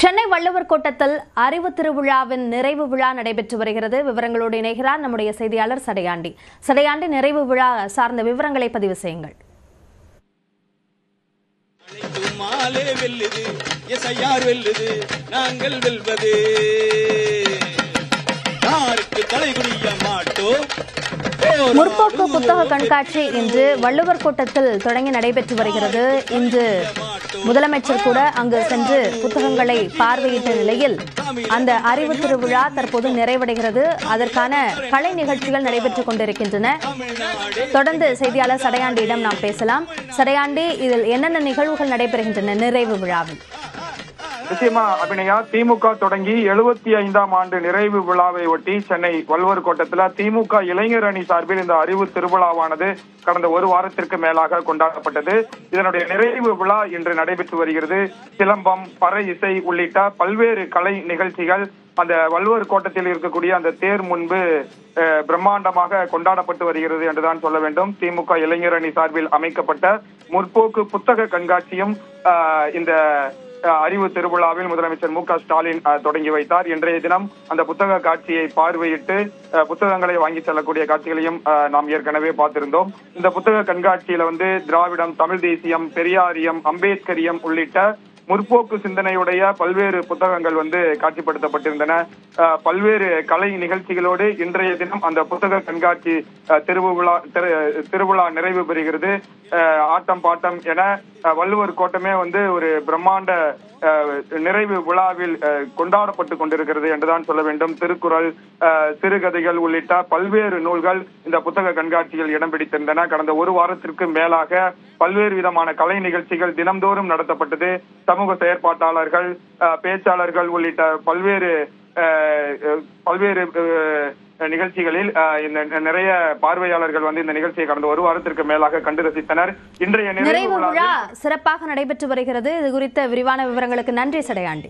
சென்னை வள்ளுவர் கோட்டத்தில் அறிவு திருவிழாவின் நிறைவு விழா நடைபெற்று வருகிறது. விவரங்களோடு இணைகிறார் நம்முடைய செய்தியாளர் சடையாண்டி. சடையாண்டி, நிறைவு விழா சார்ந்த விவரங்களை பதிவு செய்யுங்கள். முற்போக்கு புத்தக கண்காட்சி இன்று வள்ளுவர் கோட்டத்தில் தொடங்கி நடைபெற்று வருகிறது. இன்று முதலமைச்சர் கூட அங்கு சென்று புத்தகங்களை பார்வையிட்ட நிலையில் அந்த அறிவு திருவிழா தற்போது நிறைவடைகிறது. அதற்கான கலை நிகழ்ச்சிகள் நடைபெற்றுக் கொண்டிருக்கின்றன. தொடர்ந்து செய்தியாளர் சடையாண்டியிடம் நாம் பேசலாம். சடையாண்டி, இதில் என்னென்ன நிகழ்வுகள் நடைபெறுகின்றன நிறைவு விழாவில்? நிச்சயமா அபிநயா, திமுக தொடங்கி 75ஆம் ஆண்டு நிறைவு விழாவை ஒட்டி சென்னை வள்ளுவர் கோட்டத்தில் திமுக இளைஞர் அணி சார்பில் இந்த அறிவு திருவிழாவானது கடந்த ஒரு வாரத்திற்கு மேலாக கொண்டாடப்பட்டது. இதனுடைய நிறைவு விழா இன்று நடைபெற்று வருகிறது. சிலம்பம், பறை இசை உள்ளிட்ட பல்வேறு கலை நிகழ்ச்சிகள் அந்த வள்ளுவர் கோட்டத்தில் இருக்கக்கூடிய அந்த தேர் முன்பு பிரம்மாண்டமாக கொண்டாடப்பட்டு வருகிறது என்றுதான் சொல்ல வேண்டும். திமுக இளைஞர் அணி சார்பில் அமைக்கப்பட்ட முற்போக்கு புத்தக கண்காட்சியும் இந்த அறிவு திருவிழாவில் முதலமைச்சர் மு.க.ஸ்டாலின் தொடங்கி வைத்தார். இன்றைய தினம் அந்த புத்தக காட்சியை பார்வையிட்டு புத்தகங்களை வாங்கி செல்லக்கூடிய காட்சிகளையும் நாம் ஏற்கனவே பார்த்திருந்தோம். இந்த புத்தக கண்காட்சியில திராவிடம், தமிழ் தேசியம், பெரியாரியம், அம்பேத்கரியம் உள்ளிட்ட முற்போக்கு சிந்தனையுடைய பல்வேறு புத்தகங்கள் காட்சிப்படுத்தப்பட்டிருந்தன. பல்வேறு கலை நிகழ்ச்சிகளோடு இன்றைய தினம் அந்த புத்தக கண்காட்சி திருவிழா நிறைவு பெறுகிறது. ஆட்டம் பாட்டம் என வள்ளுவர் கோட்டமே ஒரு பிரம்மாண்ட நிறைவு விழாவில் கொண்டாடப்பட்டு கொண்டிருக்கிறது என்றுதான் சொல்ல வேண்டும். திருக்குறள், சிறுகதைகள் உள்ளிட்ட பல்வேறு நூல்கள் இந்த புத்தக கண்காட்சியில் இடம் பிடித்திருந்தன. கடந்த ஒரு வாரத்திற்கு மேலாக பல்வேறு விதமான கலை நிகழ்ச்சிகள் தினம்தோறும் நடத்தப்பட்டது. சமூக செயற்பாட்டாளர்கள், பேச்சாளர்கள் உள்ளிட்ட பல்வேறு நிகழ்ச்சிகளில் இந்த நிறைய பார்வையாளர்கள் இந்த நிகழ்ச்சியை கடந்த ஒரு வாரத்திற்கு மேலாக கண்டு ரசித்தனர். இன்றைய நிறைவு விழா சிறப்பாக நடைபெற்று வருகிறது. இது குறித்த விரிவான விவரங்களுக்கு நன்றி சடையாண்டி.